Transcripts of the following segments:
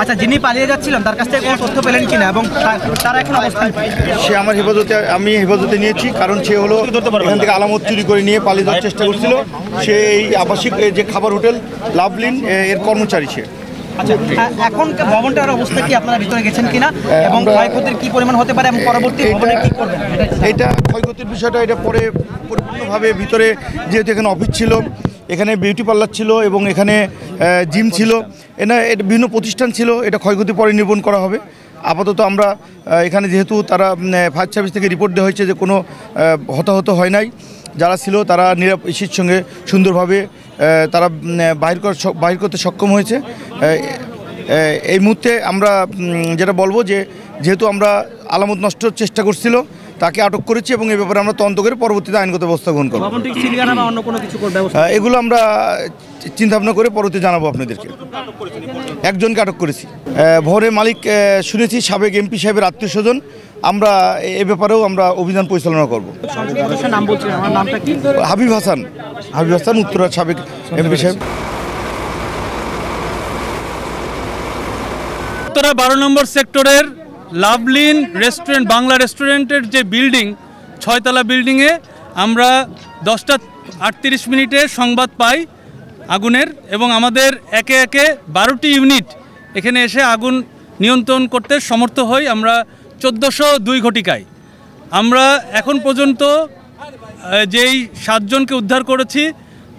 আচ্ছা, যিনি পালিয়ে যাচ্ছিলেন তার কাছ থেকে কোনো তথ্য পেলেন কিনা এবং তারা এখন অবস্থান? সে আমার আমি হেফাজতে নিয়েছি, কারণ সে হলো এখান থেকে আলামত চুরি করে নিয়ে পালিয়ে যাওয়ার চেষ্টা করছিল। সে এই আবাসিক যে খাবার হোটেল লাভলিন এর কর্মচারী সে। আচ্ছা, এখন ভবনটার অবস্থা কি, আপনারা ভিতরে গেছেন কিনা এবং ক্ষয়ক্ষতির কি পরিমাণ হতে পারে এবং পরবর্তী ভবনে কি করবেন? এটা ক্ষয়ক্ষতির বিষয়টা এটা পরে পরিপূর্ণভাবে ভিতরে, যেহেতু এখানে অফিস ছিল, এখানে বিউটি পার্লার ছিল এবং এখানে জিম ছিল, এটা বিভিন্ন প্রতিষ্ঠান ছিল, এটা ক্ষয়ক্ষতি পরে নিরূপণ করা হবে। আপাতত আমরা এখানে যেহেতু তারা ফায়ার সার্ভিস থেকে রিপোর্ট দেওয়া হয়েছে যে কোনো হতাহত হয় নাই, যারা ছিল তারা নিরাপত্তার সঙ্গে সুন্দরভাবে তারা বাহির করতে সক্ষম হয়েছে। এই মুহূর্তে আমরা যেটা বলবো যে যেহেতু আমরা আলামত নষ্টর চেষ্টা করছিল, তাকে আটক করেছি এবং এই ব্যাপারে আমরা তদন্ত করে পরবর্তীতে আইনগত ব্যবস্থা গ্রহণ করব। এগুলো আমরা চিন্তাভাবনা করে পরবর্তী জানাবো আপনাদেরকে। একজনকে আটক করেছি। ভোরে মালিক শুনেছি সাবেক এমপি সাহেবের আত্মীয় স্বজন। আমরা এ ব্যাপারেও আমরা অভিযান পরিচালনা করব। হাবিব হাসান, উত্তরার সাবেক এমপি সাহেব। উত্তরা 12 নম্বর সেক্টরের লাভলিন রেস্টুরেন্ট, বাংলা রেস্টুরেন্টের যে বিল্ডিং, 6তলা বিল্ডিংয়ে আমরা 10টা 38 মিনিটে সংবাদ পাই আগুনের, এবং আমাদের একে একে 12টি ইউনিট এখানে এসে আগুন নিয়ন্ত্রণ করতে সমর্থ হই। আমরা 1402 ঘটিকায় আমরা এখন পর্যন্ত যেই 7 জনকে উদ্ধার করেছি,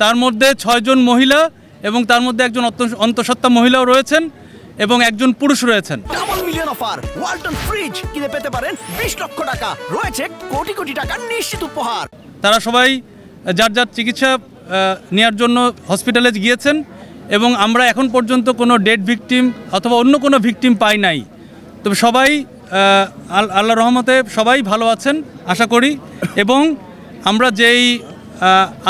তার মধ্যে 6 জন মহিলা এবং তার মধ্যে একজন অন্তঃসত্ত্বা মহিলাও রয়েছেন এবং একজন পুরুষ রয়েছেন। Double million offer, Walton fridge কিনে পেতে পারেন 20 লক্ষ টাকা, রয়েছে কোটি কোটি টাকার নিশ্চিত উপহার। তারা সবাই যার যার চিকিৎসা নেওয়ার জন্য হসপিটালে গিয়েছেন এবং আমরা এখন পর্যন্ত কোনো ডেড ভিকটিম অথবা অন্য কোনো ভিকটিম পাই নাই। তবে সবাই আল্লাহর রহমতে সবাই ভালো আছেন আশা করি। এবং আমরা যেই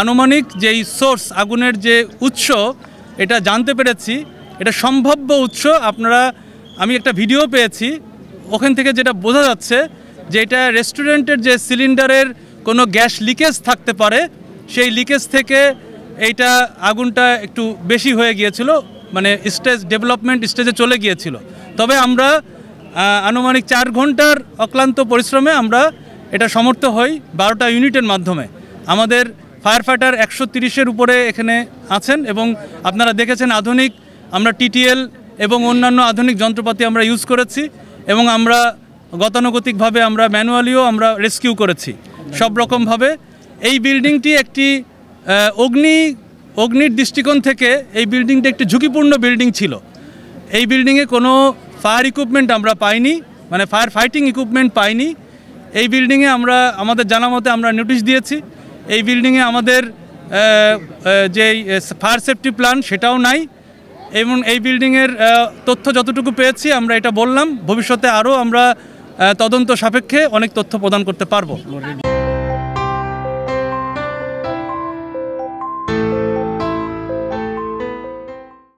আনুমানিক যেই সোর্স, আগুনের যে উৎস, এটা জানতে পেরেছি, এটা সম্ভাব্য উৎস। আমি একটা ভিডিও পেয়েছি, ওখান থেকে যেটা বোঝা যাচ্ছে যে এটা রেস্টুরেন্টের যে সিলিন্ডারের কোনো গ্যাস লিকেজ থাকতে পারে, সেই লিকেজ থেকে এইটা আগুনটা একটু বেশি হয়ে গিয়েছিল, মানে ডেভেলপমেন্ট স্টেজে চলে গিয়েছিল। তবে আমরা আনুমানিক 4 ঘন্টার অক্লান্ত পরিশ্রমে আমরা এটা সমর্থ হই 12টা ইউনিটের মাধ্যমে। আমাদের ফায়ার ফাইটার 130-এর উপরে এখানে আছেন এবং আপনারা দেখেছেন আধুনিক আমরা টিটিএল এবং অন্যান্য আধুনিক যন্ত্রপাতি আমরা ইউজ করেছি এবং আমরা গতানুগতিকভাবে আমরা ম্যানুয়ালিও আমরা রেস্কিউ করেছি সব রকমভাবে। এই বিল্ডিংটি একটি অগ্নির দৃষ্টিকোণ থেকে এই বিল্ডিংটি একটি ঝুঁকিপূর্ণ বিল্ডিং ছিল। এই বিল্ডিংয়ে কোনো ফায়ার ইকুইপমেন্ট আমরা পাইনি, মানে ফায়ার ফাইটিং ইকুইপমেন্ট পাইনি। এই বিল্ডিংয়ে আমাদের জানা মতে আমরা নোটিশ দিয়েছি। এই বিল্ডিংয়ে আমাদের যে ফায়ার সেফটি প্ল্যান সেটাও নাই এবং এই বিল্ডিংয়ের তথ্য যতটুকু পেয়েছি আমরা এটা বললাম। ভবিষ্যতে আরও আমরা তদন্ত সাপেক্ষে অনেক তথ্য প্রদান করতে পারবো।